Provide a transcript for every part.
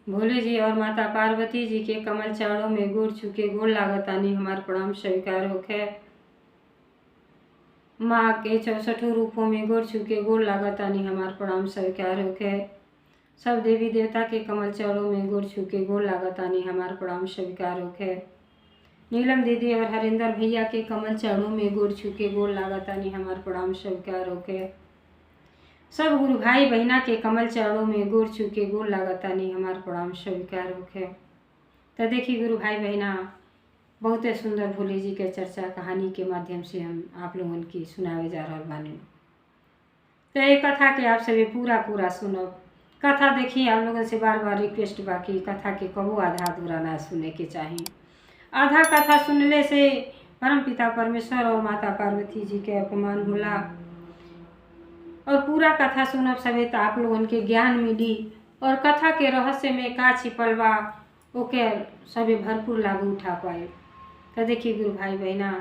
भोले जी और माता पार्वती जी के कमल चरणों में गोड़ छुके गोड़ लागतानी हमार प्रणाम स्वीकार होखे। माँ के 64 रूपों में गोड़ छुके गोड़ लागतानी हमार प्रणाम स्वीकार होखे। सब देवी देवता के कमल चरणों में गोड़ छुके गोड़ लागतानी हमार प्रणाम स्वीकार होखे। नीलम दीदी और हरिंदर भैया के कमल चरणों में गोड़ छुके गोड़ लागतानी हमार प्रणाम स्वीकार होखे। सब गुरु भाई बहना के कमल चरणों में गोड़ छुके गोड़ लागतानी हमार प्रणाम स्वीकार होखे। तो देखिए गुरु भाई बहना, बहुत सुंदर भोले जी के चर्चा कहानी के माध्यम से हम आप लोगों की सुनावे जा रहा बानी। तो ये कथा के आप सभी पूरा सुनब। कथा देखिए, आप लोगों से बार बार रिक्वेस्ट बाकी कथा के कबो आधा अधूरा ना सुने के चाहिए। आधा कथा सुनले से परम पिता परमेश्वर और माता पार्वती जी के अपमान होला, और पूरा कथा सुनब सभी तो आप लोगन के ज्ञान मिली और कथा के रहस्य में का छिपल बा ओके सभी भरपूर लाभ उठा पाए। तो देखिए गुरु भाई बहना,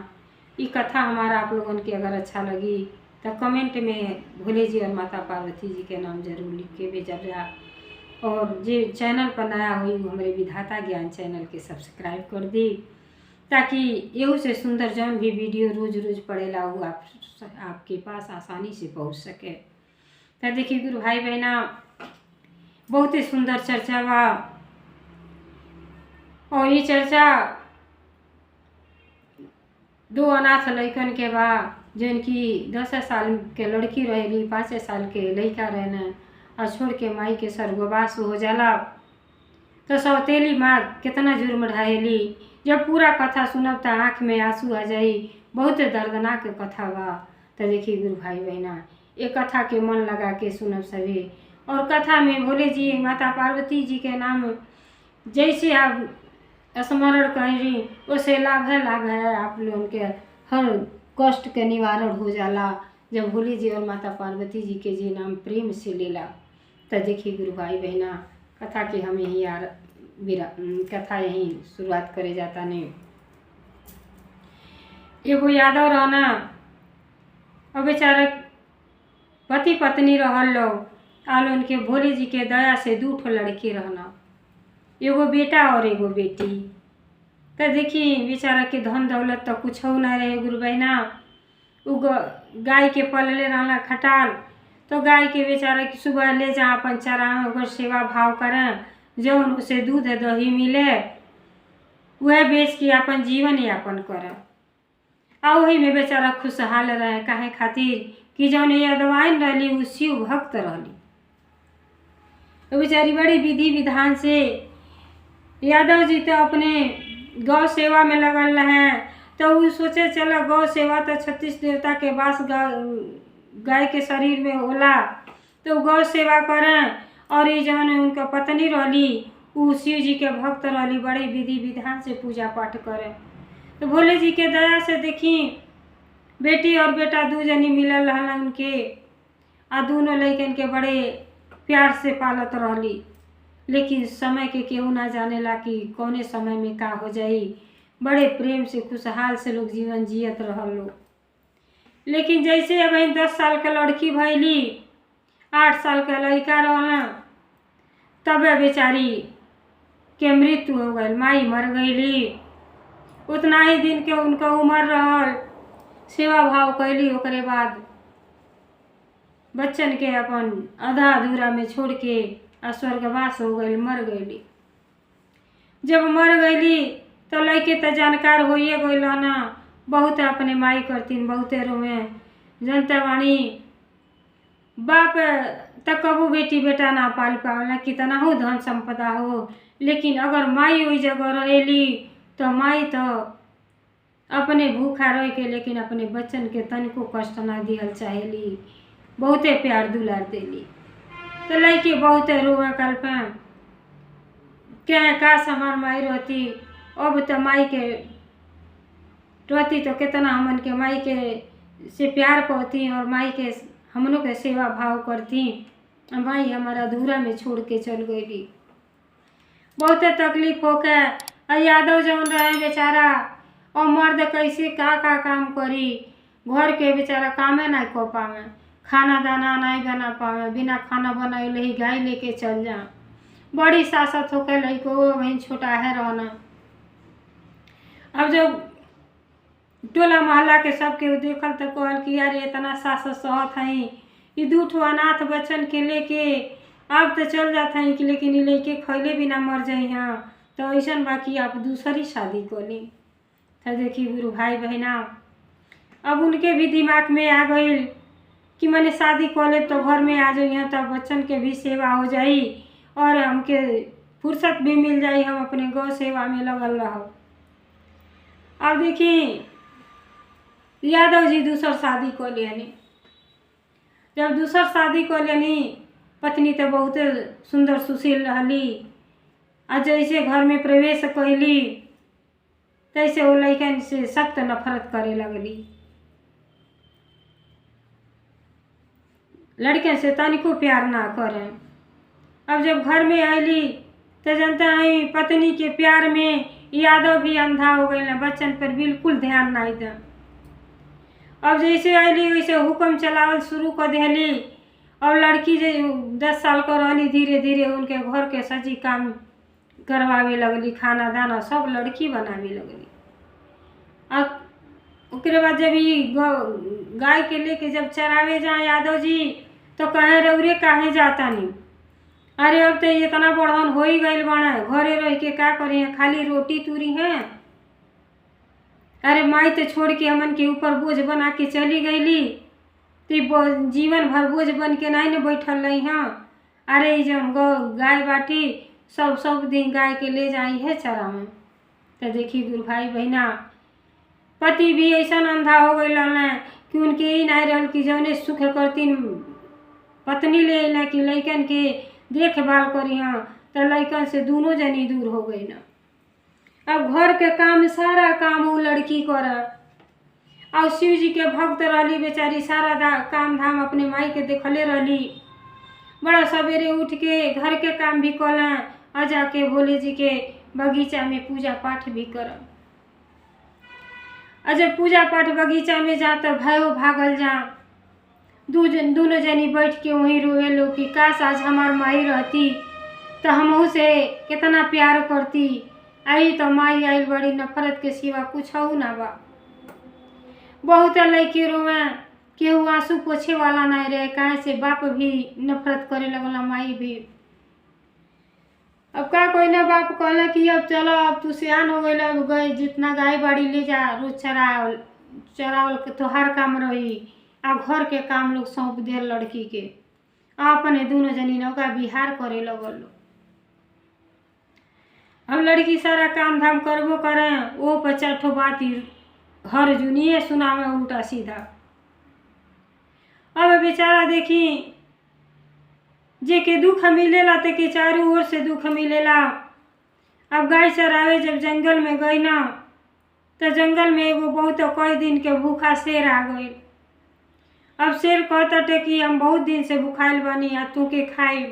ये कथा हमारा आप लोगन के अगर अच्छा लगी तो कमेंट में भोले जी और माता पार्वती जी के नाम जरूर लिख के भेजब जा। और जो चैनल पर नया हुई वो हमारे विधाता ज्ञान चैनल के सब्सक्राइब कर दी, ताकि एहू से सुंदर जौन भी वीडियो रोज रोज पड़ेला वो आपके पास आसानी से पहुंच सके। तो देखिए गुरु भाई बहना, बहुत ही सुंदर चर्चा बा, और ये चर्चा दो अनाथ लड़कन के बा, जिनकी 10 साल के लड़की रहेली, 5 साल के लड़का रहना, और छोड़ के माई के स्वर्गवास हो जाला। तो सौतेली माँ कितना जुर्म ढाहेली। जब पूरा कथा सुनब तो आँख में आंसू आ जाई। बहुत दर्दनाक कथा बा। तो देखिए गुरु भाई बहना, ये कथा के मन लगा के सुनब सभी। और कथा में भोले जी माता पार्वती जी के नाम जैसे आप स्मरण करी उसे लाभ है आप लोगों के हर कष्ट के निवारण हो जाला जब भोले जी और माता पार्वती जी के जी नाम प्रेम से लेला। तो देखिए गुरु भाई बहना, कथा की हम यही कथा यही शुरुआत करे जाता नहीं। एगो यादव रहना, और बेचारा पति पत्नी रहल लोग, आल उनके भोले जी के दया से 2 ठो लड़के रहना, एगो बेटा और एगो बेटी। तो देखिए बेचारा के धन दौलत तो कुछ हो ना रहे गुरु बहना। उ गाय के पलले रहना खटाल, तो गाय के बेचारा की सुबह ले जा अपन चरावे, ओकर सेवा भाव करें, जौन उसे दूध दही मिले वह बेच के अपन जीवन यापन करे। आ वही में बेचारा खुशहाल रहे, काहे खातिर कि जौन यादवाइन रहली उ शिव भक्त रहली। तो बेचारी बड़ी विधि विधान से यादव जी तो अपने गौ सेवा में लगल रहे। तो वो सोचे चलो गौ सेवा तो 36 देवता के वास गाय के शरीर में होला, तो गौ सेवा करें। और ये जौन उनका पत्नी रहली वो शिव जी के भक्त रहली, बड़े विधि विधान से पूजा पाठ करें। तो भोले जी के दया से देखी बेटी और बेटा 2 जनी मिलल रहला उनके, आ दोनों लड़कन के बड़े प्यार से पालत रहली। लेकिन समय के केहू ना जानेला कि कौने समय में का हो जाई। बड़े प्रेम से खुशहाल से लोग जीवन जियत रहल लोग। लेकिन जैसे अब 10 साल का लड़की भैली, 8 साल का लड़का रहला, तबे बेचारी के मृत्यु हो गई, माई मर गईली। उतना ही दिन के उनका उम्र रहल, सेवा भाव कैली, ओकरे बाद बच्चन के अपन आधा अधूरा में छोड़ के स्वर्गवास हो गई, मर गईली। जब मर गईली तो लड़के तो जानकार होइए गईल ना, बहुत अपने माई करतीन, बहुते रोवे जनता वाणी। बाप तक कबू बेटी बेटा ना पाल पावला, कितना हो धन संपदा हो, लेकिन अगर माई वही जगह रहेली तो माई तो अपने भूखा रह के लेकिन अपने बच्चन के तनिको कष्ट ना दिहल चाहेली, बहुते प्यार दुलार देली। तो लड़की बहुते रोवे कल्पना क्या काश हमार माई रहती। अब तो माई के रहती तो कितना हमन के माई के से प्यार पाती और माई के हमनों के सेवा भाव करती। माई हमारा अधूरा में छोड़ के चल गईली, बहुते तकलीफ होके। यादव जौन रहे बेचारा, और मर्द कैसे का काम करी, घर के बेचारा कामे नहीं कर पावे, खाना दाना नहीं बना पावे, बिना खाना बनाए ही गाय लेके चल जा। बड़ी सासत होके लइको वहीं छोटा है रहना। अब जब टोला मोहल्ला के सब केहू देखल तो कहल कि यार इतना सासत सहत हई, ई दूठो अनाथ बच्चन के लेके अब तो चल जात हई कि लेकिन ई लइके खैले बिना मर जाइ हाँ, तो ऐसन बाकी आप दूसरी शादी कर ली। तो देखी गुरु भाई बहना, अब उनके भी दिमाग में आ गई कि मैंने शादी कर ले तो घर में आ जाइए, तो बच्चन के भी सेवा हो जाई और हमके फुर्सत भी मिल जाई, हम अपने गौ सेवा में लगल रहो। अब देखी यादव जी दूसर शादी कर लेनी। जब दूसर शादी कर लेनी, पत्नी तो बहुत सुंदर सुशील रहली, और जैसे घर में प्रवेश कैली तैसे वो लड़कन से सख्त नफरत करे लगली। लड़के से तनिको प्यार ना करें। अब जब घर में आईली तो जनता है पत्नी के प्यार में यादव भी अंधा हो गई ना, बच्चन पर बिल्कुल ध्यान नहीं दे। अब जैसे आईली वैसे हुक्म चलावल शुरू कर दिली, और लड़की जो 10 साल का रहली धीरे धीरे उनके घर के सजी काम करवावे लगली, खाना दाना सब लड़की बनावे लगली। अब उसके बाद जब ये गाय के लेके जब चरावे जाए यादव जी, तो कहे रौरे काहे जाता नहीं, अरे अब तो इतना बढ़न हो ही गई बना, घरे रह के क्या करी, खाली रोटी तुरी है। अरे माई तो छोड़ के हमन के ऊपर बोझ बना के चली गईली, तो जीवन भर बोझ बन के नहीं न बैठल रही हाँ। अरे जब गाय बाटी सब दिन गाय के ले जाई है चरा में। तो देखी गुरु भाई बहना, पति भी ऐसा अंधा हो गई ना कि उनके ही नहीं रहल कि जौने सुख करती पत्नी ले ना कि लइकन के देखभाल करी हाँ, तो लइकन से दोनों जनी दूर हो गई ना। अब घर के काम सारा काम वो लड़की कर, और शिव जी के भक्त रहली बेचारी, सारा काम धाम अपने माई के देखले रहली। बड़ा सवेरे उठ के घर के काम भी करें और जाके भोले जी के बगीचा में पूजा पाठ भी करम। और जब पूजा पाठ बगीचा में जा तो भयो भागल जा, दोनों जनी बैठ के वहीं रोए लो कि काश आज हमार माई रहती तो हमहू से कितना प्यार करती, आई तो माई आई बड़ी नफरत के सिवा कुछ हो ना बा। बहुत लड़के रोए, केहू आंसू पोछे वाला नहीं रहे, काहे से बाप भी नफरत करे लगला, माई भी। अब का कोई ना बाप कहला कि अब चलो अब तू सियान हो गई, अब गए जितना गाय बाड़ी ले जा, रोज चरावल के तोहार काम रही, आ घर के काम लोग सौंप दे लड़की के, अपने दोनों जनी नौका बिहार करे लगल। अब लड़की सारा काम धाम करबो करें, वो 50 ठो बात हर जुनिए सुनावे उल्टा सीधा। अब बेचारा देखी जे के दुख मिलेला ते के चारों ओर से दुख मिलेला। अब गाय चरावे जब जंगल में गई ना, तो जंगल में एगो बहुत कई दिन के भूखा शेर आ गई। अब शेर कहता कि हम बहुत दिन से भूखाइल बानी, आ तू के खाई।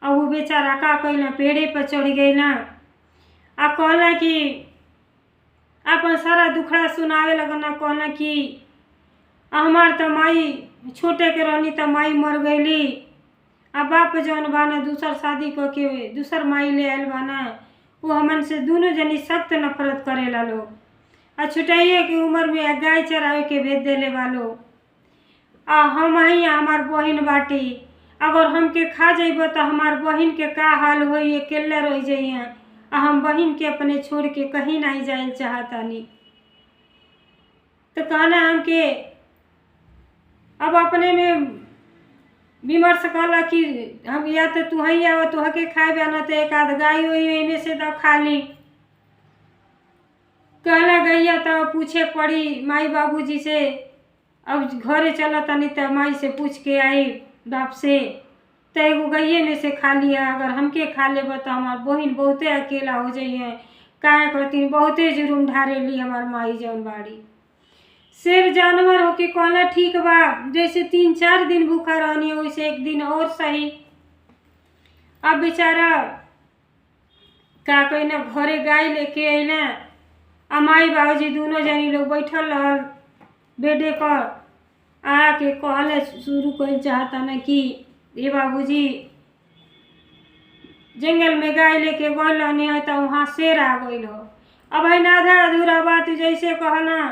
अब वो बेचारा का कैला, पेड़े पर चढ़ गई ना, आ कहला कि अपन सारा दुखड़ा सुनावे लगना। कहना कि हमार तो माई छोटे के रहनी तो माई मर गईली, अब बाप जौन बाना दूसर शादी करके दूसर माई ले आयल बाना, वो हमन से दोनों जनी सख्त नफरत करेला लोग, आ छुटाइए की उम्र में गाय चरावे के भेज देले वालो। आ हम ही हमार बहिन बाटी, अगर हमके खा जाइब तो हमार बहिन के का हाल होई, अकेले रह जाइए, आ हम बहिन के अपने छोड़ के कहीं नहीं जाए चाहतानी। तो कहना हमके अब अपने में विमर्श कहला कि हम या तो तू ही आओ तो हके खाए बना, तो एक आध गाय हुई में से तो खा ली। कहला गैया तो पूछे पड़ी माई बाबूजी से, अब घरे चला तनी तो माई से पूछ के आई बाप से, तो एगो गैये में से खा लिया। अगर हमके खा लेब तो हमार बहिन बहुते अकेला हो जाइए, काहे करती बहुते जुर्म ढारे ली हमार माई जौन बाड़ी। शेर जानवर होके कहला ठीक बा, जैसे 3-4 दिन भूखा रहनी वैसे एक दिन और सही। अब बेचारा का कहना घरे गाय लेके अइला, आ माई बाबूजी दोनों जनी लोग बैठल रहल बेडे पर, आके कहले शुरू कर चाहता ना कि ये बाबूजी जंगल में गाय लेके गइल रहनी है तो वहाँ शेर आ गइल हो। अब है आधा अधूरा बात जैसे कहना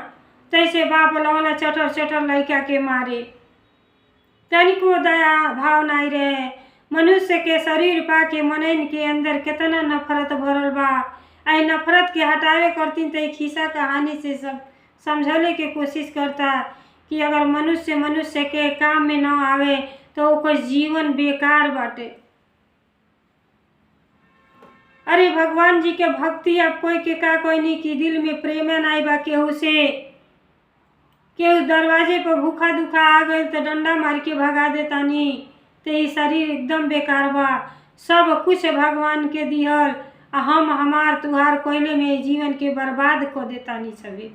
तैसे बाप लगला चटर चटर लड़का के मारे। तनिको दया भाव नहीं रहे। मनुष्य के शरीर पाके मनइन के अंदर कितना नफरत भरल बा। आई नफरत के हटावे करती तो खिस्सा कहानी से सब समझने के कोशिश करता कि अगर मनुष्य मनुष्य के काम में न आवे तो ओकर जीवन बेकार बाटे। अरे भगवान जी के भक्ति अब कोई के का कोई नहीं कि दिल में प्रेम नहीं बा केहू से। केहू दरवाजे पर भूखा दुखा आ गए तो डंडा मार के भगा देतानी तो ये शरीर एकदम बेकार बा। सब कुछ भगवान के दिहल हम हमार तुहार कोयले में जीवन के बर्बाद कर देतानी सभी।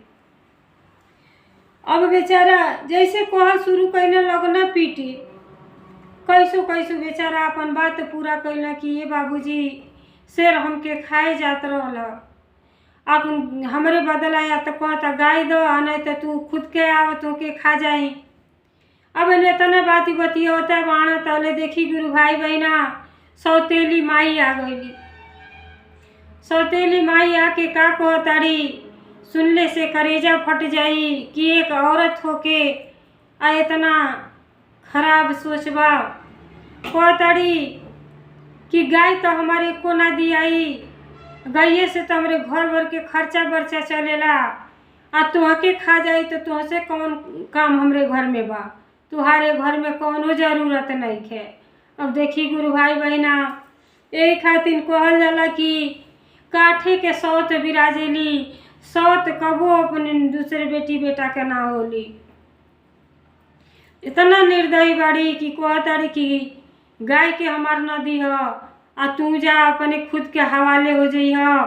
अब बेचारा जैसे कह शुरू कैले लगना पीटे कैसो कैसो बेचारा अपन बात पूरा कैला कि ये बाबूजी शेर हमके खाए जात रहल अब हमरे बदला या तो कहता गाय दो नहीं तो तू खुद के आव तो के खा जाई। अब इतना बात बतिया होता बाणा तले देखी गुरु भाई बहना सौतेली माई आ गईली। सौतेली माई आके का कहताड़ी सुनले से करेजा फट जाई कि एक औरत होके आ इतना खराब सोचबा। कहताड़ी कि गाय तो हमारे को ना दियाई गैये से तो हमारे घर भर के खर्चा बर्चा चलेला आ तुहके खा जाई तो तुहसे कौन काम हमरे घर में बा। तुहारे घर में कौनो जरूरत नहीं है। अब देखी गुरु भाई बहना यही खातिर कहल जाला कि काठे के सौत बिराजेली सौत कबो अपने दूसरे बेटी बेटा के ना होली। इतना निर्दयी बाड़ी कि कहताड़ी कि गाय के हमार नदी ह आ तू जा अपने खुद के हवाले हो जाइ ह।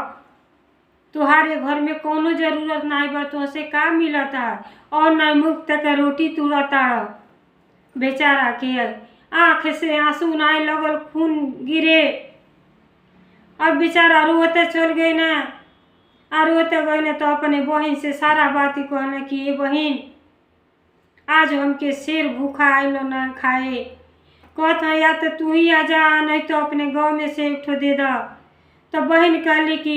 तुहारे घर में कोनो जरूरत नहीं बा तुहसे का मिलता और न मुफ्त के रोटी तुरता। बेचारा के आँख से आंसू नहीं लगल खून गिरे। अब बेचारा रोते चल गए ना आ रोते गए ना तो अपने बहन से सारा बात कहना कि ये बहन आज हमके शेर भूखा आइलो ना खाए कहता या तो तू ही आ जा नहीं तो अपने गांव में से एक ठो दे दा। तो बहन कहली कि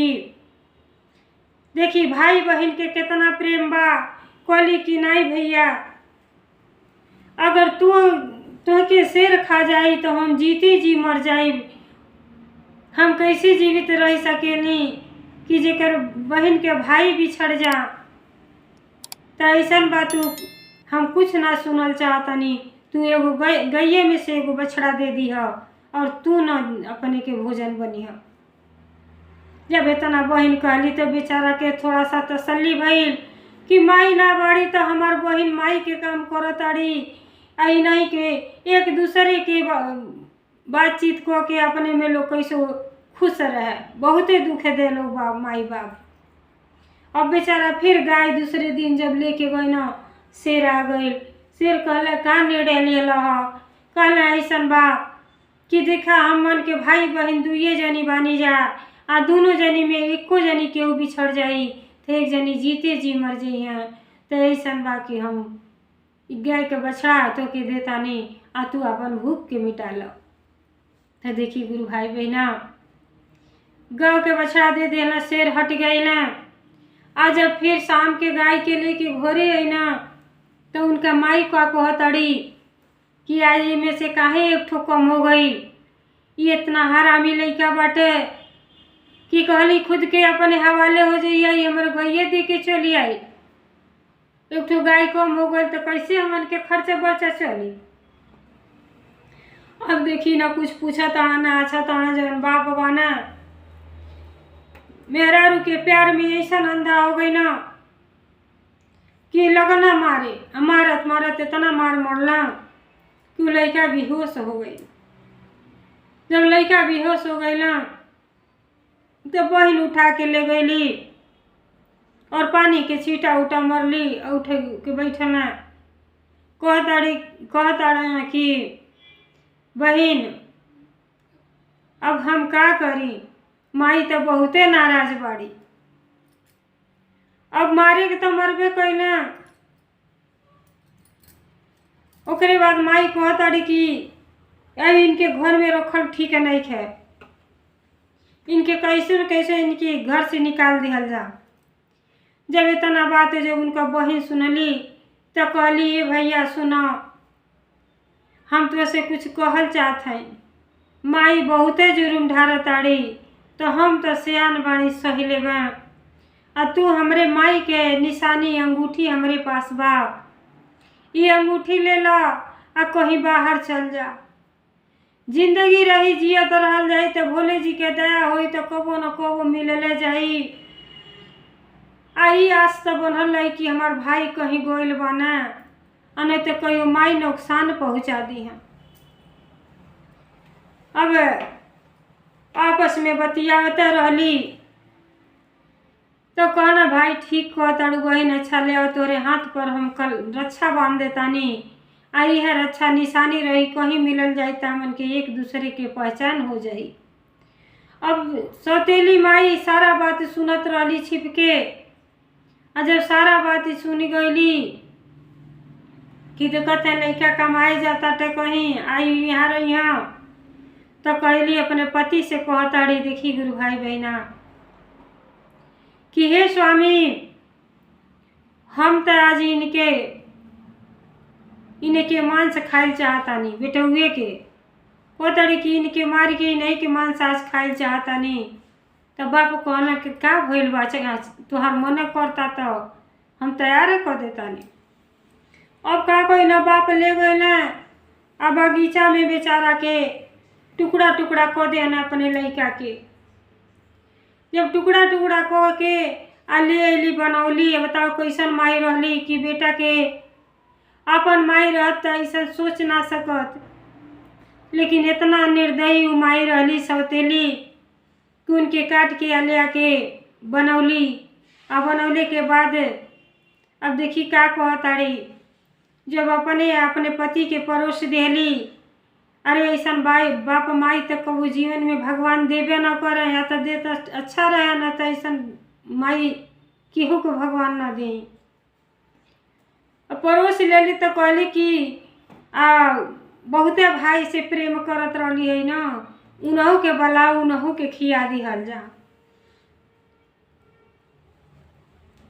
देखी भाई बहन के कितना प्रेम बा। कहली कि नहीं भैया अगर तुहके शेर खा जाई तो हम जीते जी मर जाई। हम कैसे जीवित रह सकेनी कि जेकर बहन के भाई बिछड़ जा। तो ऐसा बात हम कुछ ना सुनल चाहतनी। तू एगो गैये में से एगो बछड़ा दे दी है और तू न अपने के भोजन बनी है। जब इतना बहन कहली तो बेचारा के थोड़ा सा तसल्ली भइल कि माई ना बाड़ी तो हमार बहन माई के काम करताड़ी। आई नहीं के एक दूसरे के बातचीत को के अपने में लोग कैसे खुश रहे। बहुते दुख दे लोग बाप माई बाप। अब बेचारा फिर गाय दूसरे दिन जब लेके गई ना शेर आ गई। शेर कहला का निर्णय ले कहला ऐसा बा कि देखा हम मन के भाई बहन दुइये जनी बानी जा आ दोनों जनी में एको जनी केहू बिछड़ जाई तो एक जनी जीते जी मर जाई है। तो ऐसा बा कि हम गाय के बछड़ा तो के देता नहीं आ तू अपन भूख के मिटा लो। तो देखी गुरु भाई बहना गाँव के बछड़ा दे देना शेर हट गई ना। आज जब फिर शाम के गाय के लेके घरे आई ना तो उनका माई का कहतड़ी कि आज में से काहे एक ठो कम हो गई। ये इतना हरामी लड़का बाटे कि कहली खुद के अपने हवाले हो जाइए हमारे गैये दे के चली आई। एक ठो गाय कम हो गई तो कैसे हमन के खर्चा बर्चा चली। अब देखी ना कुछ पूछा ताना ना अच्छा ताना जवन बाप बाना मेहरारू के प्यार में ऐसा अंधा हो गई ना कि लगना मारे मारत मारत इतना मार मरला कि लड़का बेहोश हो गई। जब लड़का बेहोश हो गई ना तो बहन उठा के ले गईली और पानी के छीटा उठा मरली उठ के बैठना कहताड़ा कि बहन अब हम का करी माई तो बहुते नाराज बाड़ी। अब मारे के तो मरबे कैला। ओकरे बाद माई कहताड़ी कि इनके घर में रखल ठीक नहीं है। इनके कैसे न कैसे इनके घर से निकाल दिहल जा। जब इतना बात है जब उनका बहन सुनली तो कहली ये भैया सुना, हम तो से कुछ कहल चाहत हैं, माई बहुते जुर्म ढारत ताड़ी तो हम तो सियान बाणी सही लेबा, आ तू हमरे माई के निशानी अंगूठी हमरे पास बा, ये अंगूठी ले ला आ कहीं बाहर चल जा। जिंदगी रही जियत रहल जाई तो भोले जी के दया होई तो कबो न कबो मिलले जाई। आई आस तो बनल रही कि हमार भाई कहीं गोइल बना आ नहीं तो कहीं माई नुकसान पहुंचा दी है। अब आपस में बतियावते रहली तो कहना भाई ठीक कह तारू बहन, अच्छा ले आओ तोरे हाथ पर हम कल रक्षा बांध देतानी, आई है रक्षा निशानी रही, कहीं मिलल जाए तो हमन के एक दूसरे के पहचान हो जाई। अब सौतेली माई सारा बात सुनत रहली छिप के, और जब सारा बात सुनी गईली कि तो कहते लड़का कमाए जाता टे कहीं आई यहाँ रही तो कहली अपने पति से कहताड़ी देखी गुरु भाई बहना कि हे स्वामी, हम तो आज इनके मांस खाइल चाहतानी, बेटुए के कहताड़ी कि इनके मार के नहीं के मांस आज खाइल चाहतानी। तो बाप कहना कि का भइल बा, तुहार मन करता तो हम तैयार कर देतानी। अब का कोई ना बाप ले गए ना, अब बगीचा में बेचारा के टुकड़ा टुकड़ा कर दे ना अपने लड़का के। जब टुकड़ा टुकड़ा कर के आ ले अली बनौली, बताओ कैसन माई रहली कि बेटा के अपन माई रहत ऐसा सोच ना सकत, लेकिन इतना निर्दयी माई रहली सौतेली कि उनके काट के ले आके बनौली। आ बनौले के बाद अब देखी का कहताड़ी, जब अपने पति के परोस देली, अरे ऐसा भाई बाप माई तक कबू जीवन में भगवान देवे न करे, या तो दे तो अच्छा रहे न तो ऐसा माई केहू को भगवान न दे। परोस लेली तो कहली कि बहुते भाई से प्रेम करत रहली है ना, उनहु के बला उनहु के खिया दिहल जा।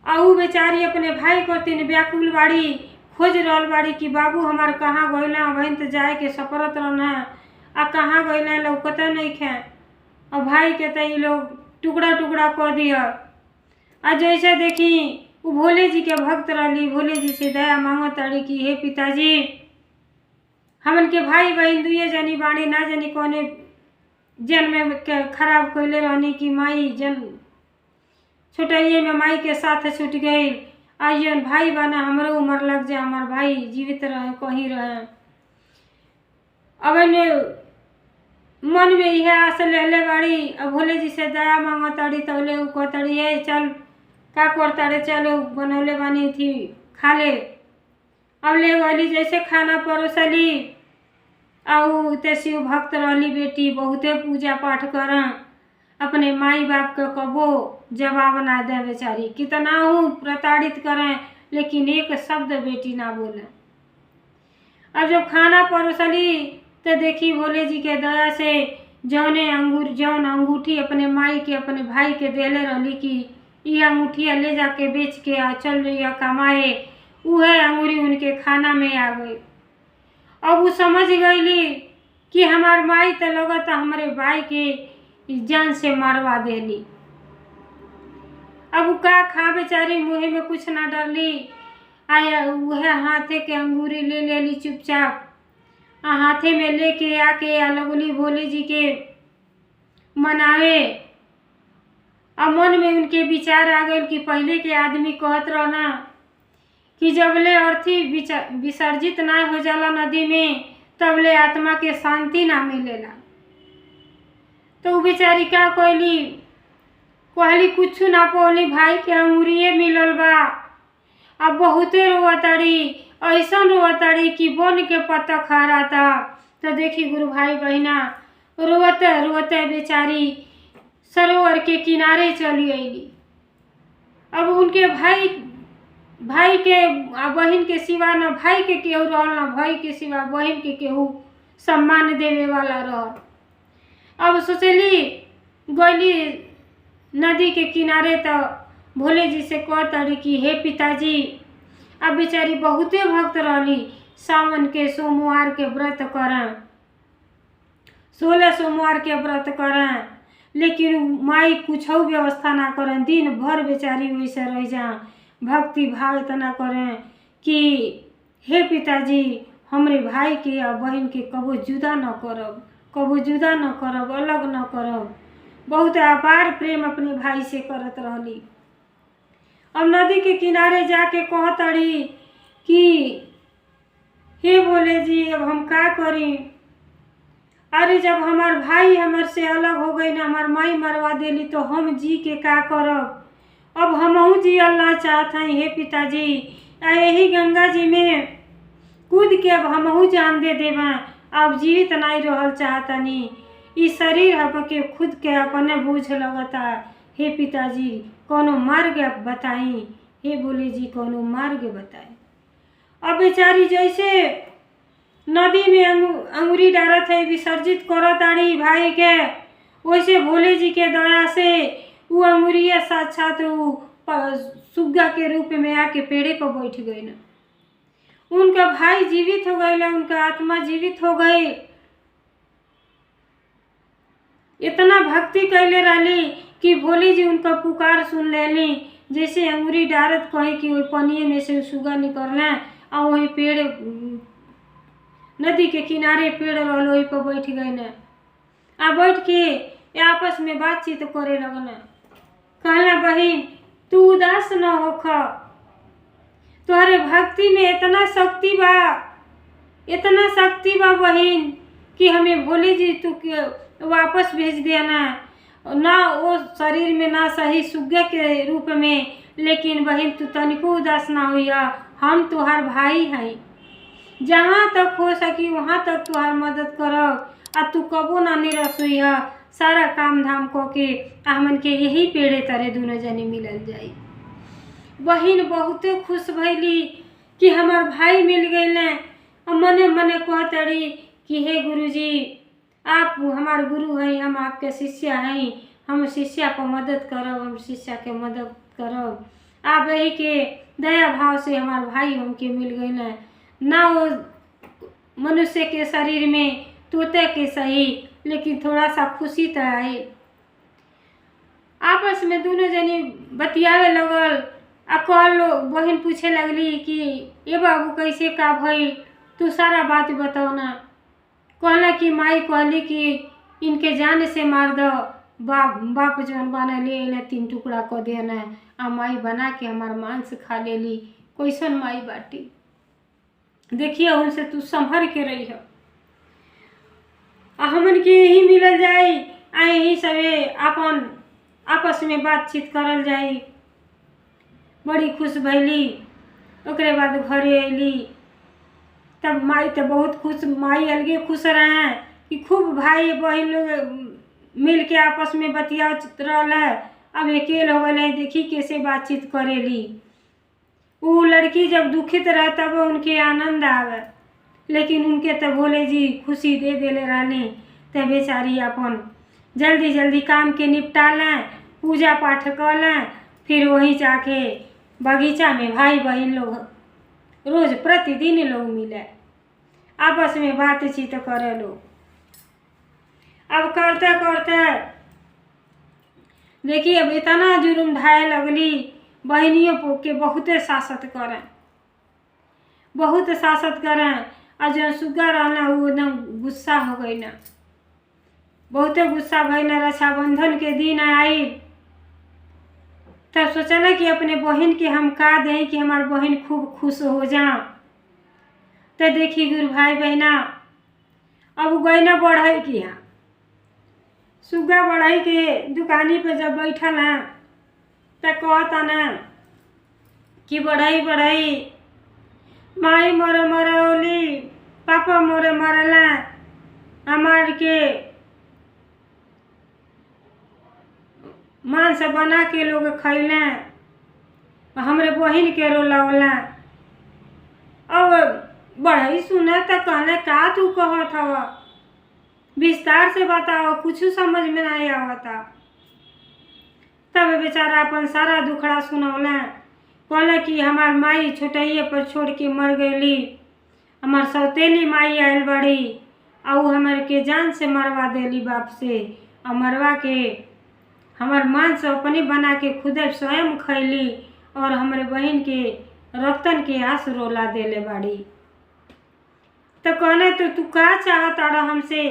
ऊ बेचारी अपने भाई को तीन व्याकुल बाड़ी, खोज रहल बाड़ी कि बाबू हमार कहाँ गइला, बहन तो जाए के सपरत रहना आ कहाँ गइला लौकता नहीं खे। और भाई के तो ये लोग टुकड़ा टुकड़ा कर दिया। आ जैसे देखी वो भोले जी के भक्त रहली, भोले जी से दया मांगत ताड़ी कि हे पिताजी, हमन के भाई बहन दुए जनी बाणी, ना जनी कौने जन्म के खराब कैले रहनी कि माई जन छोटाइए में माई के साथ छूट गई। आइयन भाई बना हमरो उम्र लग जाए, हमार भाई जीवित रहे कहीं रहे। अब मन में यह आस ले बाड़ी, अब भोले जी से दया मांगताड़ी तो ले कहताड़ी है चल का करताड़े, चलो बनौले बानी थी खा ले। अब ले गली जैसे खाना परोसली, आऊ ते शिव भक्त रहली बेटी, बहुते पूजा पाठ कर, अपने माई बाप के कबो जवाब ना दे बेचारी, कितना हूँ प्रताड़ित करें लेकिन एक शब्द बेटी ना बोले। अब जब खाना परोसली तो देखी भोले जी के दया से जौन अंगूठी अपने माई के अपने भाई के देले रहली कि ये अंगूठिया ले जाके बेच के आ चल रही कमाए, वह अंगूरी उनके खाना में आ गई। अब वो समझ गईली कि हमार माई तो लगता हमारे भाई के जान से मारवा देली। अब वो का खा बेचारी मुँह में कुछ ना डरली, आया वह हाथे के अंगूरी ले लेली चुपचाप, हाथे में लेके आके लगली भोले जी के मनावे। अब मन में उनके विचार आ गए कि पहले के आदमी कहत रहना कि जबले अर्थी विसर्जित ना हो जाला नदी में तबले आत्मा के शांति ना मिलेला। तो वो बेचारी का कहली कुछ ना पौली, भाई के अंगूरिये मिलल बा। अब बहुते रोवताड़ी, ऐसा रोवताड़ी कि बन के पत्ता खा रहा था। तो देखी गुरु भाई बहना रोवते रोवते बेचारी सरोवर के किनारे चली आईली। अब उनके भाई के बहन के सिवा न भाई के केहू रहल, न भाई के सिवा बहन के केहू सम्मान देवे वाला रहल। अब सोचली गईली नदी के किनारे तो भोले जी से कहतड़ी कि हे पिताजी, अब बेचारी बहुते भक्त रहली, सावन के सोमवार के व्रत करें, 16 सोमवार के व्रत करें, लेकिन माई कुछ व्यवस्था ना करें, दिन भर बेचारी वैसे रह जा, भक्ति भाव इतना करें कि हे पिताजी, हमरे भाई के या बहन के कबो जुदा न करब, कबो जुदा न करब, अलग न करब। बहुत अपार प्रेम अपने भाई से करत रहली। अब नदी के किनारे जाके कहतड़ी कि हे भोले जी, अब हम का करी? अरे जब हमार भाई हमर से अलग हो गई ना, हमार माई मरवा देली, तो हम जी के का करब? अब हमहू जियल ना चाहत हई हे पिताजी, यही गंगा जी में कूद के अब हमहू जान दे देवा, अब जीवित नहीं रहल चाहतनी, इस शरीर के खुद के अपने बूझ लगता। हे पिताजी, कोनो मार्ग बताई, हे भोले जी कोनो मार्ग बताई। अब बेचारी जैसे नदी में अंगुरी डालत है, विसर्जित करत आड़ी भाई के, वैसे भोले जी के दया से वो अंगुरिया साक्षात सुग्गा के रूप में आके पेड़े पर बैठ गई ना। उनका भाई जीवित हो गई, उनका आत्मा जीवित हो गई। इतना भक्ति कैले रहली कि भोले जी उनका पुकार सुन लेली। जैसे अंगुरी डारत कहीं कि वही पनिये में से सुगा निकलना और वही पेड़ नदी के किनारे पेड़ रहल, वही पर बैठ गई ना। आ बैठ के आपस में बातचीत करे लगना। कहला बहिन, तू उदास न होख, तुम्हारे भक्ति में इतना शक्ति बा, इतना शक्ति बा बहिन कि हमें भोले जी तू के वापस भेज देना, ना वो शरीर में ना सही सुग्गे के रूप में, लेकिन बहिन तू तनिको उदास ना हुई, हम तुहार भाई हैं, जहाँ तक हो सकी वहाँ तक तुहार मदद करब, आ तू कबो ना निराश हुई, सारा काम धाम को के हमन के यही पेड़े तरे दोनों जने मिलल जाई। बहिन बहुते खुश भैली कि हमार भाई मिल गए ने। मने मने कहतड़ी कि हे गुरुजी, आप हमार गुरु हैं, हम आपके शिष्य हैं, हम शिष्या को मदद करब, हम शिष्या के मदद करब। आप यही के दया भाव से हमार भाई हमके मिल गए ने, ना वो मनुष्य के शरीर में तोते के सही, लेकिन थोड़ा सा खुशी तो आई। आपस में दोनों जनी बतियावे लगल। आ कल बहन पूछे लगली कि ये बाबू कैसे का भई, तू सारा बात बताओ ना। कहला कि माई कहली कि इनके जाने से मार दो, बाप जौन बना ले इन्हें 3 टुकड़ा कर देना, आ माई बना के हमार मांस खा लेली। कैसन माई बाटी, देखिए उनसे तू संभर के रही हो। हमन के यही मिलल जाई, आ यही सवे अपन आपस में बातचीत करल जाई। बड़ी खुश भैली। ओकरे बाद घरे अली, तब माई तो बहुत खुश, माई अलगे खुश रहे कि खूब भाई बहन लोग मिल के आपस में बतियात रहल। अब अकेले हो गए, देखी कैसे बातचीत करेली। वो लड़की जब दुखित रहे तब उनके आनंद आवे, लेकिन उनके तो भोले जी खुशी दे देले रहने। तब बेचारी अपन जल्दी जल्दी काम के निपटा लें, पूजा पाठ कर लें, फिर वहीं जाके बगीचा में भाई बहन लोग रोज प्रतिदिन लोग मिले, आपस में बातचीत करे लोग। अब करते करते देखिए अब इतना जुर्म ढाए लगली, बहनियों के बहुते शासत करें, बहुत शासत करें। और जो सुग्गा रहना वो एकदम गुस्सा हो गई ना, बहुते गुस्सा भई ना। रक्षाबंधन के दिन आई तब सोचना कि अपने बहन के हम का दें कि हमार बहन खूब खुश हो जा। तो देखी गुरु भाई बहना, अब गई ना बढ़ई के यहाँ, सुग्गा बढ़ई के दुकानी पे जब बैठल ना तो कहता ना कि बढ़ई बढ़ई, माई मोरे मरौली, पापा मोरे मरला, हमार के मांस बना के लोग खैले, हमरे बहन के रोलवला। अब बढ़ई सुना तो कहले का तू कहत हवा, विस्तार से बताओ, कुछ समझ में नहीं आवता। तब बेचारा अपन सारा दुखड़ा सुनौला। कहला कि हमार माई छोटइये पर छोड़ के मर गईली, हमार सौतेली माई आयल बड़ी और हमारे के जान से मरवा देली बाप से, और मरवा के हमार मांस अपने बना के खुद स्वयं खैली और हमारे बहन के रतन के आस रोला देले बाड़ी। तो कहने तो तू का चाहत आड़ा हमसे?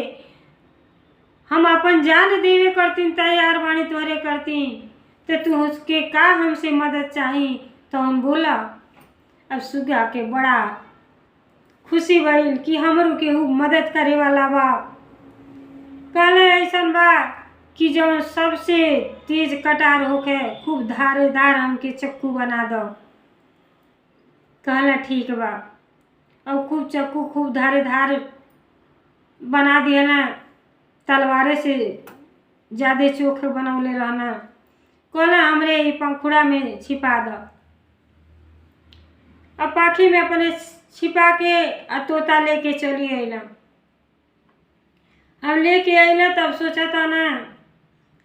हम अपन जान देवे करतीन तैयार बानी तोहरे करतीन, तो तू उसके का हमसे मदद चाही तो हम बोला। अब सुगा के बड़ा खुशी भइल कि हमरो केहू मदद करे वाला बा। कहले ऐसन बा कि जो सबसे तेज कटार होके खूब धारेदार हमके चक्कू बना दो। कहला ठीक बा, और खूब चक्कू खूब धारेदार बना दिया, तलवारे से ज़्यादा चोख बनौले रहना। कहला हमरे ई पंखुड़ा में छिपा दो। अब पाखी में अपने छिपा के आ तोता लेके चली अइला। अब लेके अइला तब सोचा था ना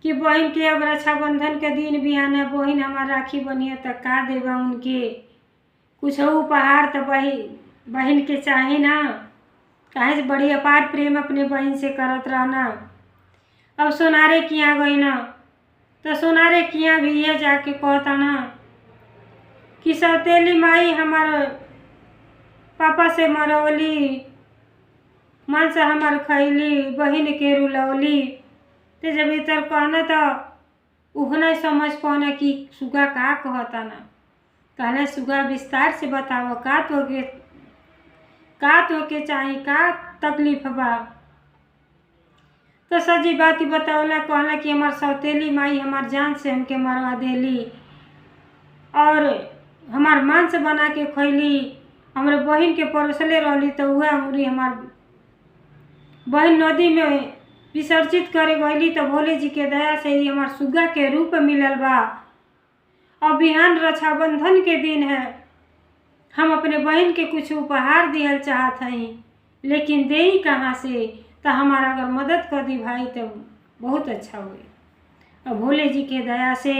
कि बहन के अब रक्षाबंधन के दिन भी आना, बहन हमार राखी बनिए तो का देबा उनके कुछ उपहार तो बहन के चाही ना, काहे से बड़ी अपार प्रेम अपने बहन से करत रहना। अब सोनारे किया गई ना, तो सोनारे किया भी ये जाके कहता ना कि सौतेली माई हमार पापा से मरौली, मन से हमार खैली, बहन के रुलौली। तो जब इतर कहना तो उह नहीं समझ पाना कि सुगा का कहता ना। कहना सुगा विस्तार से बताओ का तो के चाही, का तकलीफ बा। तो सजी बात ही बतावला। कहला कि हमार सौतेली माई हमार जान से हमके मरवा देली और हमार मांस बना के खैली, हमारे बहन के परोसले रहली। तो वह हमारी हमार बहन नदी में विसर्जित करे गईली। तो भोले जी के दया से ही हमार सुगा के रूप मिलल बा। और बिहान रक्षाबंधन के दिन है, हम अपने बहन के कुछ उपहार दिहल चाहत हई, लेकिन देई कहाँ से? तो हमारा अगर मदद कर दी भाई तो बहुत अच्छा हुई। और भोले जी के दया से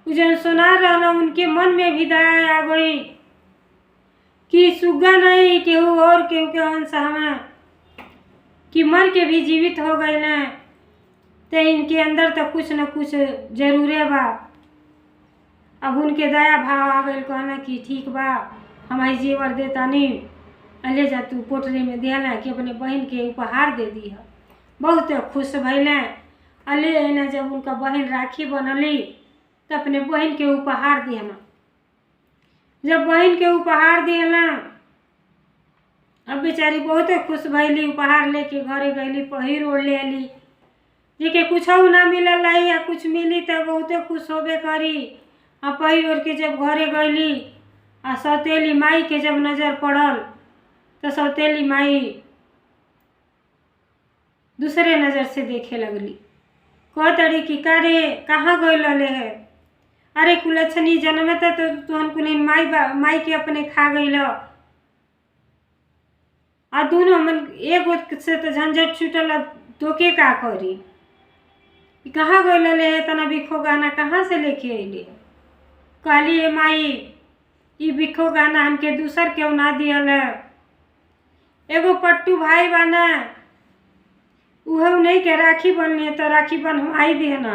जन सुना रहना उनके मन में भी दया आ गई कि सुगा नहीं केहू और केहू के अंश हमें कि मर के भी जीवित हो गए ना, तो इनके अंदर तो कुछ न कुछ जरूरे बा। अब उनके दया भाव आ गए। कहना कि ठीक बा, हमारी जेवर देता नहीं, ले जा तू पोटरी में दिया कि अपने बहन के उपहार दे दी है। बहुत खुश भैलें। अले अना जब उनका बहन राखी बनली तो अपने बहन के उपहार दिया। जब बहन के उपहार दिया, अब बेचारी बहुत खुश भैली। उपहार लेके घरे गईली, पहिर ओढ़ ले अली। जेके कुछ ना मिलल रही या कुछ मिली तो बहुत खुश होबे करी। और पहिर ओढ़ के जब घरे गईली आ सौतेली माई के जब नजर पड़ल तो सौतेली माई दूसरे नज़र से देखे लगली। कहतड़ी कि का रे कहाँ गइल ले है? अरे कुलच्छनी जन्मे तो तुहन कुलीन माई के अपने खा गइल। आ दोनों मन एगो से तो झंझट छूटल, अब तो के का करी? कहाँ गइल ले है? तना बिखो गाना कहाँ से लेके अइले? कहली ए माई ई बिखो गाना हमके दूसर क्यों ना दियल है? एगो पट्टू भाई बाना, उहे नहीं के राखी बनली तो राखी बनवाई दे ना।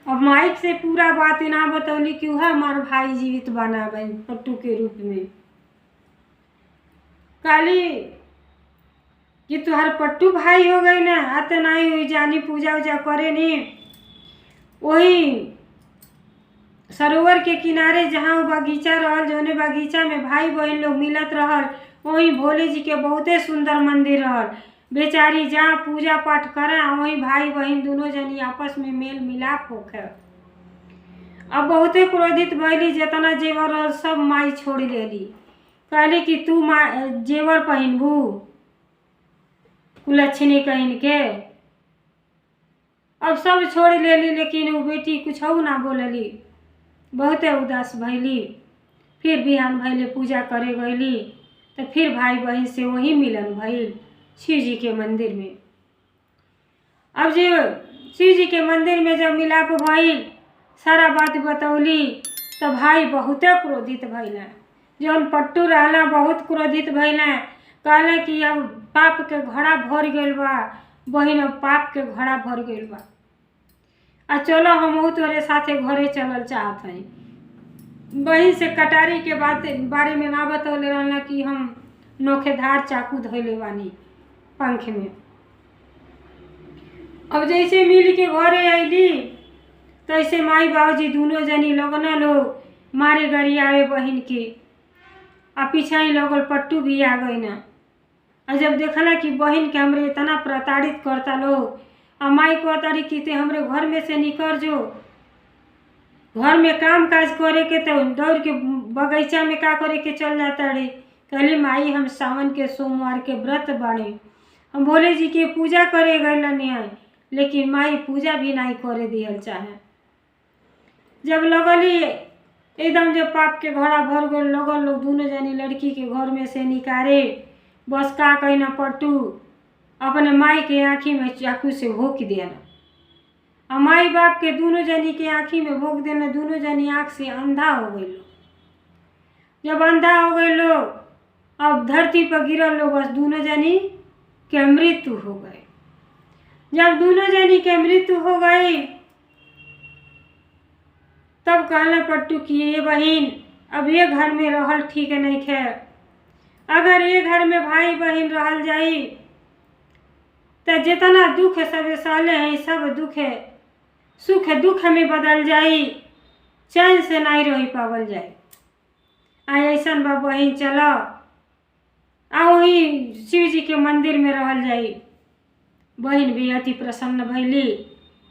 अब माइक से पूरा बात ना बतौली कि वह हमार भाई जीवित बना पट्टू के रूप में। काली कि तुहार पट्टू भाई हो गई ना, आते नहीं हुई जानी पूजा उजा करे नहीं। वही सरोवर के किनारे जहाँ वो बगीचा रहल, जोने बगीचा में भाई बहन लोग मिलत रहल, वहीं भोले जी के बहुते सुंदर मंदिर रहल। बेचारी जहाँ पूजा पाठ करे वहीं भाई बहन दोनों जनी आपस में मेल मिलाप होखे। अब बहुते क्रोधित भइली, जितना जेवर रहल सब माई छोड़ लेली। कहली कि तू जेवर पहनबू कुलच्छनी कहिन के? अब सब छोड़ लेली, लेकिन वो बेटी कुछ ना बोलली, बहुते उदास भइली। फिर बिहान भइले पूजा करे गईली तो फिर भाई बहन से वही मिलन भइल शिव जी के मंदिर में। अब जो शिव जी के मंदिर में जब मिलाप भइल सारा बात बतौली तो भाई बहुते क्रोधित भइले। जौन पट्टू रहला बहुत क्रोधित भइले, कहले कि अब पाप के घड़ा भर गइल बा बहिन, अब पाप के घड़ा भर गइल बा, आ चलो हमहू तोरे साथे घरे चलल चाहत हई। बहिन से कटारी के बारे में ना बतौले रहना कि हम नोखेधार चाकू धइले बानी पंख में। अब जैसे मिल के घरे अइली तैसे माई बाबूजी दोनों जनी लगन लोग मारे गरियावे बहिन के, आ पीछा ही लगल पट्टू भी आ गई ना। और जब देखला कि बहिन के हमरे इतना प्रताड़ित करता लोग, और माई कहतारी कि ते हमरे घर में से निकल जो, घर में काम काज करे के तो दौड़ के बगीचा में का करे के चल जाता रे। कहली माई हम सावन के सोमवार के व्रत बाड़े, हम भोले जी के पूजा करे गइलनी है, लेकिन माई पूजा भी नहीं करे दिहल चाहे। जब लगली एकदम जब पाप के घड़ा भर गए, लगल लोग दोनों जनी लड़की के घर में से निकारे। बस का कहना पट्टू अपने माई के आँखी में चाकू से भोंक देना, और माई बाप के दोनों जनी के आँखी में भोंक देना। दोनों जनी आँख से अंधा हो गई लो। जब अंधा हो गई लो, अब धरती पर गिरल लो, बस दोनों जनी के मृत्यु हो गए। जब दोनों जनी के मृत्यु हो गई, तब कहला पट्टू कि ये बहिन अब ये घर में रहल ठीक नहीं है। अगर ये घर में भाई बहन रहल जाई तो जितना दुख सब साले हैं सब दुख सुख दुख में बदल जाई, चैन से नहीं रही पावल जाए। ऐसा बा बहिन चलो आ वही शिव जी के मंदिर में रहल जाई। बहिन भी अति प्रसन्न भैली,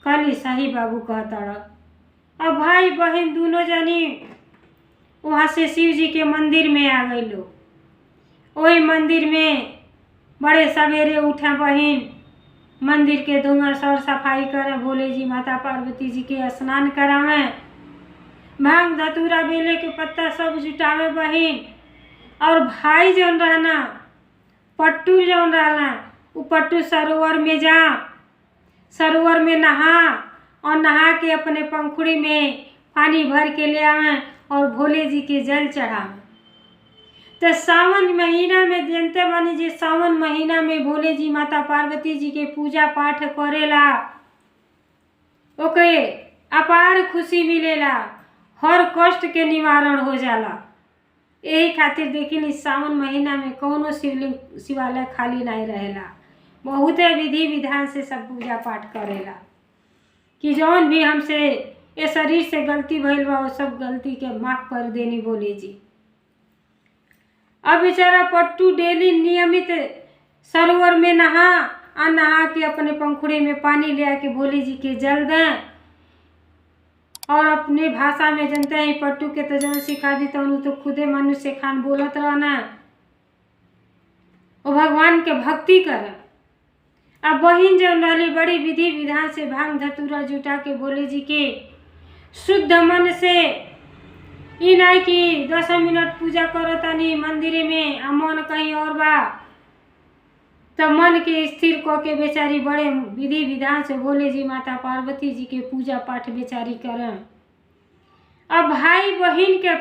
कहली सही बाबू कहता। अब भाई बहन दोनों जनी वहाँ से शिव जी के मंदिर में आ गई लो। वही मंदिर में बड़े सवेरे उठे बहिन, मंदिर के धुआं सर सफाई करे, भोले जी माता पार्वती जी के स्नान करावे, भांग धतूरा बेले के पत्ता सब जुटावे बहिन। और भाई जौन रहना पट्टू जौन रहना, वो पट्टू सरोवर में जा, सरोवर में नहा, और नहा के अपने पंखुड़ी में पानी भर के ले आवे और भोले जी के जल चढ़ावे। तो सावन महीना में जनते बनी जी, सावन महीना में भोले जी माता पार्वती जी के पूजा पाठ करेला, ओके अपार खुशी मिलेला, हर कष्ट के निवारण हो जाला। यही खातिर देखिली सावन महीना में कौनो शिवलिंग शिवालय खाली नहीं रहेला, बहुते विधि विधान से सब पूजा पाठ करेला कि जौन भी हमसे ये शरीर से गलती भइल बा वो सब गलती के माफ कर देनी भोले जी। अब बेचारा पट्टू डेली नियमित सरोवर में नहा के अपने पंखुड़ी में पानी ले आके भोले जी के जल दें, और अपने भाषा में जनते हैं पट्टू के तो जब सिखा दी तो खुदे मनुष्य खान बोलत रहना, वो भगवान के भक्ति करे। अब बहिन जौन रहली बड़ी विधि विधान से भांग धतूरा जुटा के भोले जी के शुद्ध मन से, ई नहीं कि 10 मिनट पूजा करो तनी मंदिर में आ मन कहीं और बा, तो मन के स्थिर क के बेचारी बड़े विधि विधान से भोले जी माता पार्वती जी के पूजा पाठ बेचारी करें। अब भाई बहन के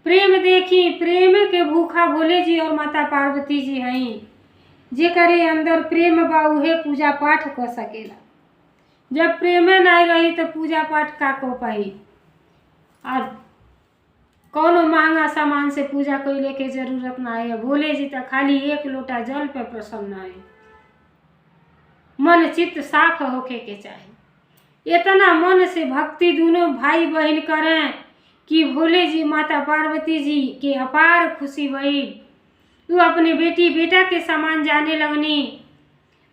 प्रेम देखी, प्रेम के भूखा भोले जी और माता पार्वती जी हैं। जेकरे अंदर प्रेम बा उहे पूजा पाठ कर सकेला। जब प्रेम नहीं रही तो पूजा पाठ का को पाई। और कौनो महंगा सामान से पूजा कैले के जरूरत ना है। भोले जी तो खाली 1 लोटा जल पे प्रसन्न है। मन चित्त साफ होके के चाहे। इतना मन से भक्ति दोनों भाई बहन करें कि भोले जी माता पार्वती जी के अपार खुशी भई। तू अपने बेटी बेटा के समान जाने लगनी।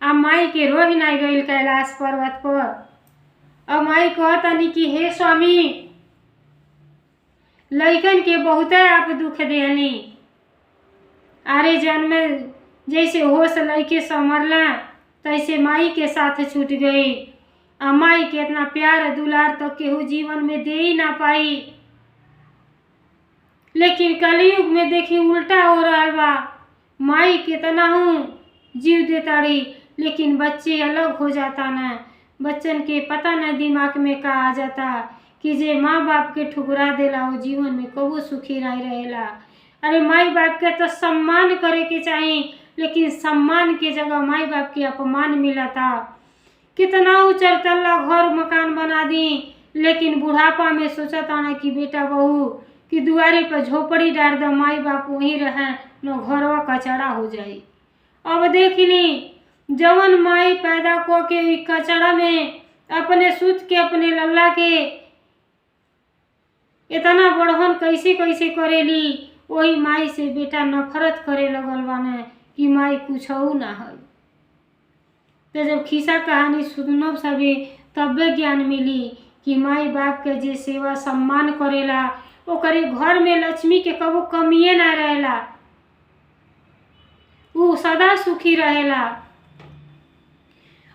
अब माई के रोह नहीं गई कैलाश पर्वत पर। अब माई कहतनी कि हे स्वामी, लइकन के बहुत आप दुख देहनी। अरे जन्म जैसे होश लइके संवरला तैसे माई के साथ छूट गई। अब माई के इतना प्यार दुलार तो केहू जीवन में दे ही ना पाई। लेकिन कलयुग में देखी उल्टा हो रहा बा। माई कितना हूँ जीव देता रही, लेकिन बच्चे अलग हो जाता ना। बच्चन के पता न दिमाग में का आ जाता कि जे माँ बाप के ठुकरा देला वो जीवन में कबो सुखी नहीं रहेला। अरे माई बाप के तो सम्मान करे के चाहिए, लेकिन सम्मान के जगह माई बाप के अपमान मिलता। कितना ऊंचा तल्ला घर मकान बना दी, लेकिन बुढ़ापा में सोचता ना कि बेटा बहू कि दुआरे पर झोपड़ी डाल दो, माई बाप वहीं रहे न घरवा कचड़ा हो जाई। अब देख ली जवन माई पैदा को के कचड़ा में अपने सूत के अपने लल्ला के इतना बढ़न कैसे कैसे करेली, वही माई से बेटा नफरत करे लगल बाने कि माई कुछ ना है। तो जब खिस्सा कहानी सुनब सभी तबे ज्ञान मिली कि माई बाप के जे सेवा सम्मान करेला ओकरे घर में लक्ष्मी के कबो कमिए ना रहेला, वो सदा सुखी रहेला।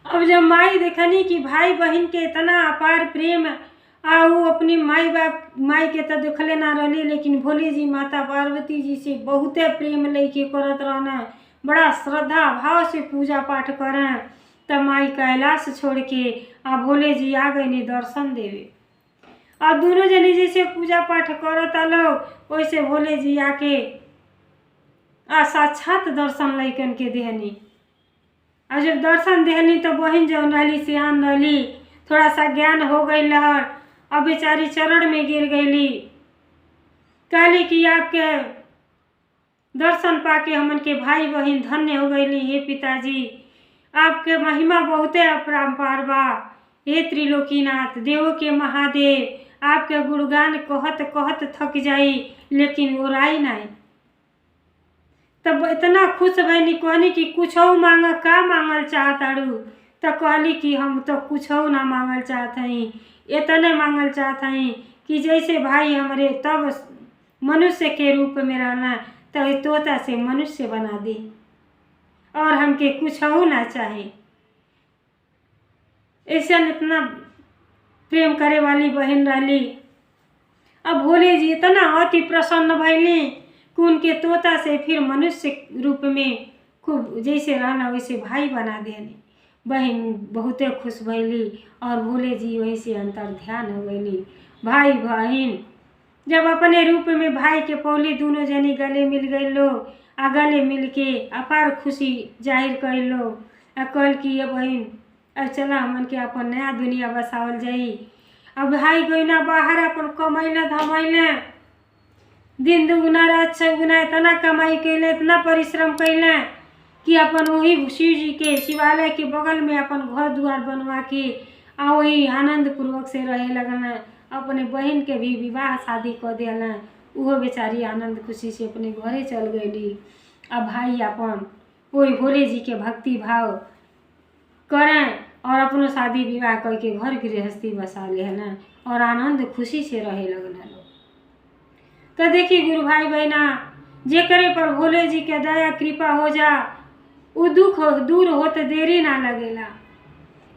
अब जब माई देखनी कि भाई बहन के इतना अपार प्रेम आ वो अपनी माई के तो देखले ना रही, लेकिन भोले जी माता पार्वती जी से बहुते प्रेम लेके करत रहना, बड़ा श्रद्धा भाव से पूजा पाठ करें। तब माई कैलाश छोड़ के आ भोले जी आ गए दर्शन देवे। और दोनों जने जैसे पूजा पाठ करत आलो वैसे भोले जी आके साक्षात दर्शन लैकन के देहनी। और जब दर्शन देहनी तो बहन जौन रहली सियान रहली, थोड़ा सा ज्ञान हो गई लहर, अब बेचारी चरण में गिर गईली, कहली कि आपके दर्शन पाके हमन के भाई बहन धन्य हो गईली। हे पिताजी आपके महिमा बहुते अपरंपार बा, हे त्रिलोकीनाथ देवों के महादेव, आपके गुणगान कहत कहत थक जाई लेकिन ओराई नहीं। तब इतना खुश भैनी कहनी कि कुछ मांग का मांगल चाहताड़ू, तो कहली कि हम तो कुछ ना मांगल चाहत हई, इतने मांगल चाहत हई कि जैसे भाई हमारे तब मनुष्य के रूप में रहना तो तोता से मनुष्य बना दे और हमके कुछ ना चाहे। ऐसा इतना प्रेम करे वाली बहन रहली। अब भोले जी इतना अति प्रसन्न भैली कि उनके तोता से फिर मनुष्य रूप में खूब जैसे रहना वैसे भाई बना देने। बहन बहुते खुश भैली और भोले जी वहीं से अंतर ध्यान हो गईली। भाई बहन जब अपने रूप में भाई के पौली दोनों जनी गले मिल गई लो, आ गले मिल के अपार खुशी जाहिर कर लो। कल की ये बहन अब चला हमन के अपन नया दुनिया बसावल जाई। अब भाई गईना बाहर अपन कमैला धमैला, दिन दुगुना रात छगुना इतना कमाई कैले, इतना परिश्रम कैले कि अपन वही शिव जी के शिवालय के बगल में अपन घर द्वार बनवा के आ वही आनंद पूर्वक से रहे लगन। अपने बहन के भी विवाह शादी कर दिया, वो बेचारी आनंद खुशी से अपने घरे चल गईली। अब भाई अपन वही भोले जी के भक्ति भाव करें और अपनो शादी विवाह करके घर गृहस्थी बसा ले ना और आनंद खुशी से रहे लगन लोग। तो देखिए गुरु भाई बहना, जे करे पर भोले जी के दया कृपा हो जा, वो दुख दूर होते देरी ना लगेला।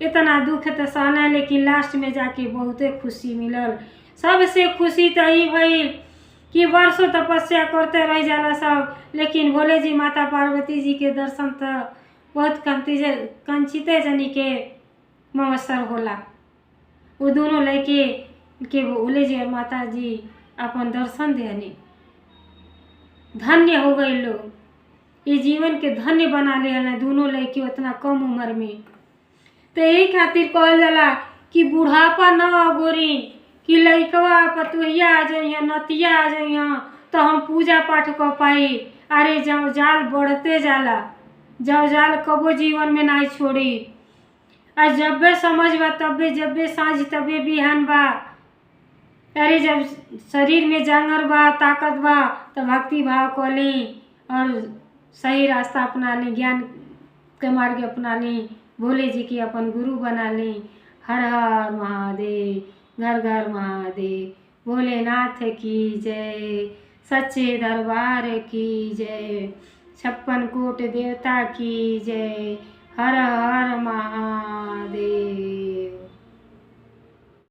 इतना दुख तो सहना, लेकिन लास्ट में जाके बहुते खुशी मिलल। सबसे खुशी तो ही भइल कि वर्षों तपस्या करते रह जाला सब, लेकिन भोले जी माता पार्वती जी के दर्शन तो बहुत कंचिते जनी के मवसर होला। वो दोनों लड़के के भोले जी और माता जी अपन दर्शन देनी, धन्य हो गए लोग। ये जीवन के धन्य बना ले दोनों लड़की उतना कम उम्र में। तो यही खातिर कहल जाला कि बुढ़ापा न अगोरी कि लड़कवा पतुहिया आ जाइए नतिया आ जाइए तो हम पूजा पाठ कर पाई। अरे जाओ जाल बढ़ते जाला, जाओ जाल कबो जीवन में नहीं छोड़ी। आज जब्बे समझ बा तब्बे जब्बे साँझ तब्बे बिहान बा। अरे जब शरीर में जांगर बा ताकत बा तो भक्ति भाव कर ली और सही रास्ता अपना ली, ज्ञान के मार्ग अपना ली, भोले जी की अपन गुरु बना ली। हर हर महादेव, घर घर महादेव, भोलेनाथ की जय, सच्चे दरबार की जय, 56 कोट देवता की जय। हर हर महादेव।